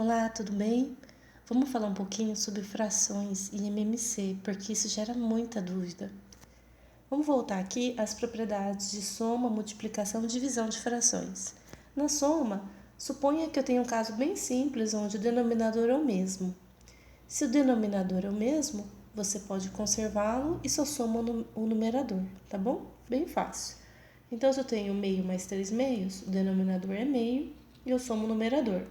Olá, tudo bem? Vamos falar um pouquinho sobre frações e MMC, porque isso gera muita dúvida. Vamos voltar aqui às propriedades de soma, multiplicação e divisão de frações. Na soma, suponha que eu tenha um caso bem simples onde o denominador é o mesmo. Se o denominador é o mesmo, você pode conservá-lo e só soma o numerador, tá bom? Bem fácil. Então, se eu tenho meio mais 3 meios, o denominador é meio e eu somo o numerador.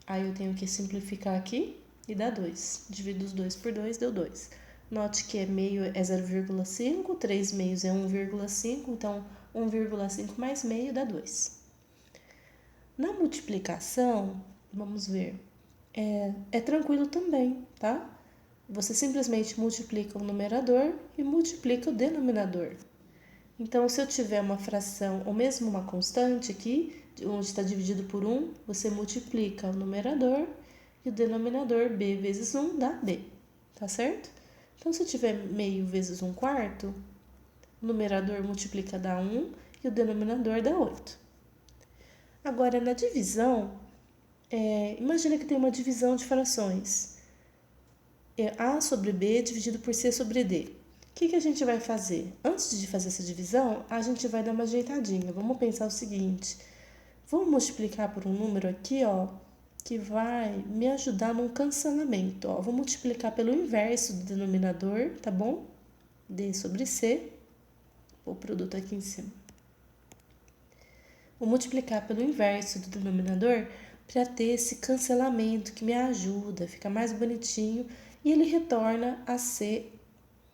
Aí eu tenho que simplificar aqui e dá 2. Divido os 2 por 2, deu 2. Note que meio é 0,5, 3 meios é 1,5, então 1,5 mais meio dá 2. Na multiplicação, vamos ver, é tranquilo também, tá? Você simplesmente multiplica o numerador e multiplica o denominador. Então, se eu tiver uma fração ou mesmo uma constante aqui, onde está dividido por 1, você multiplica o numerador e o denominador b vezes 1 dá b, tá certo? Então, se eu tiver meio vezes 1 quarto, o numerador multiplica dá 1 e o denominador dá 8. Agora, na divisão, imagina que tem uma divisão de frações. É a sobre b dividido por c sobre d. O que a gente vai fazer? Antes de fazer essa divisão, a gente vai dar uma ajeitadinha. Vamos pensar o seguinte. Vou multiplicar por um número aqui, ó, que vai me ajudar num cancelamento. Ó. Vou multiplicar pelo inverso do denominador, tá bom? D sobre C. Vou o produto aqui em cima. Vou multiplicar pelo inverso do denominador para ter esse cancelamento que me ajuda, fica mais bonitinho e ele retorna a ser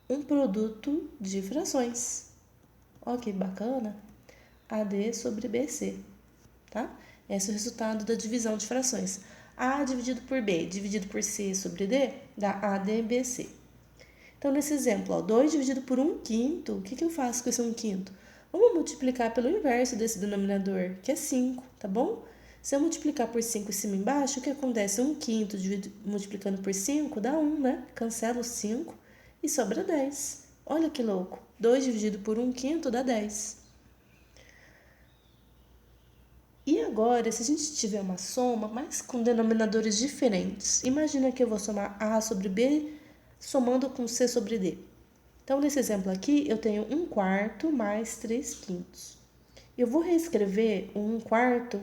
um produto de frações. Ó que bacana! AD sobre BC, tá? Esse é o resultado da divisão de frações. A dividido por B dividido por C sobre D dá ADBC. Então, nesse exemplo, ó, 2 dividido por 1 quinto, o que eu faço com esse 1 quinto? Vamos multiplicar pelo inverso desse denominador, que é 5, tá bom? Se eu multiplicar por 5 em cima e embaixo, o que acontece? 1 quinto multiplicando por 5 dá 1, né? Cancela o 5 e sobra 10. Olha que louco. 2 dividido por 1 quinto dá 10. E agora, se a gente tiver uma soma, mas com denominadores diferentes, imagina que eu vou somar A sobre B somando com C sobre D. Então, nesse exemplo aqui, eu tenho 1 quarto mais 3 quintos. Eu vou reescrever o 1 quarto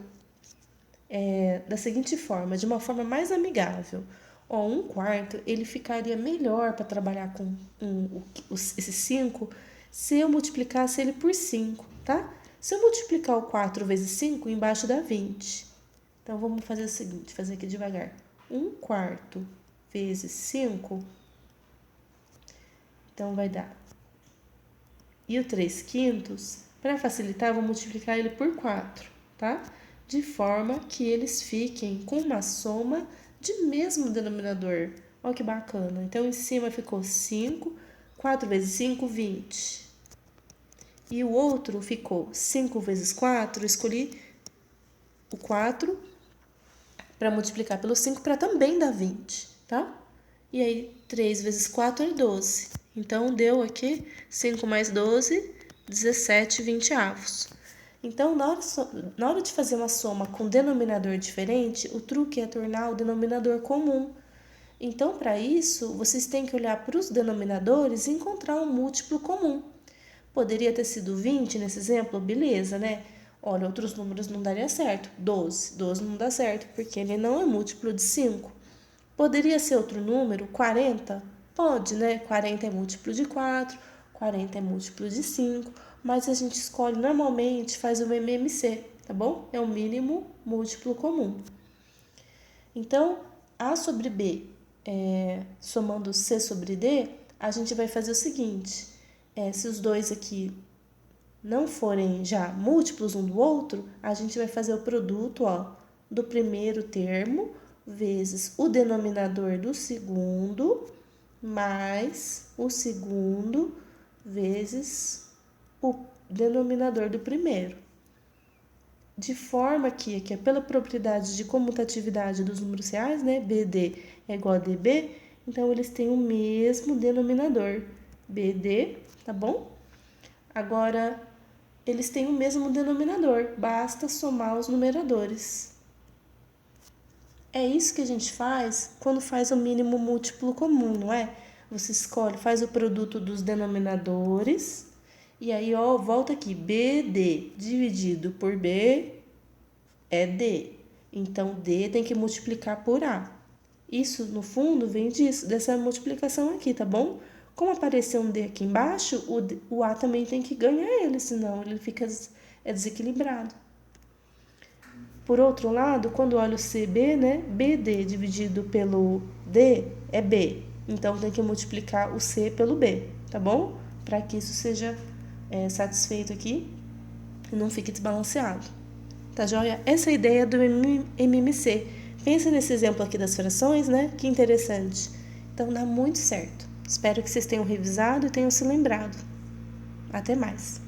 da seguinte forma, de uma forma mais amigável. Ó, 1 quarto, ele ficaria melhor para trabalhar com esse 5 se eu multiplicasse ele por 5, tá? Se eu multiplicar o 4 vezes 5, embaixo dá 20. Então, vamos fazer o seguinte, fazer aqui devagar. 1 quarto vezes 5, então vai dar. E o 3 quintos, para facilitar, eu vou multiplicar ele por 4, tá? De forma que eles fiquem com uma soma de mesmo denominador. Olha que bacana. Então, em cima ficou 5, 4 vezes 5, 20. E o outro ficou 5 vezes 4, escolhi o 4 para multiplicar pelo 5 para também dar 20, tá? E aí, 3 vezes 4 é 12. Então, deu aqui 5 mais 12, 17 vinteavos. Então, na hora de fazer uma soma com denominador diferente, o truque é tornar o denominador comum. Então, para isso, vocês têm que olhar para os denominadores e encontrar um múltiplo comum. Poderia ter sido 20 nesse exemplo? Beleza, né? Olha, outros números não daria certo. 12. 12 não dá certo, porque ele não é múltiplo de 5. Poderia ser outro número? 40? Pode, né? 40 é múltiplo de 4, 40 é múltiplo de 5, mas a gente escolhe normalmente, faz o MMC, tá bom? É o mínimo múltiplo comum. Então, A sobre B somando C sobre D, a gente vai fazer o seguinte, se os dois aqui não forem já múltiplos um do outro, a gente vai fazer o produto, ó, do primeiro termo vezes o denominador do segundo, mais o segundo vezes o denominador do primeiro. De forma que, aqui é pela propriedade de comutatividade dos números reais, né? BD é igual a DB, então eles têm o mesmo denominador, BD, tá bom? Agora, eles têm o mesmo denominador, basta somar os numeradores. É isso que a gente faz quando faz o mínimo múltiplo comum, não é? Você escolhe, faz o produto dos denominadores, e aí, ó, volta aqui, BD dividido por B é D. Então, D tem que multiplicar por A. Isso, no fundo, vem dessa multiplicação aqui, tá bom? Como apareceu um D aqui embaixo, o A também tem que ganhar ele, senão ele fica desequilibrado. Por outro lado, quando olho o CB, né, BD dividido pelo D é B. Então, tem que multiplicar o C pelo B, tá bom? Para que isso seja satisfeito aqui e não fique desbalanceado. Tá joia? Essa é a ideia do MMC. Pensa nesse exemplo aqui das frações, né? Que interessante. Então, dá muito certo. Espero que vocês tenham revisado e tenham se lembrado. Até mais!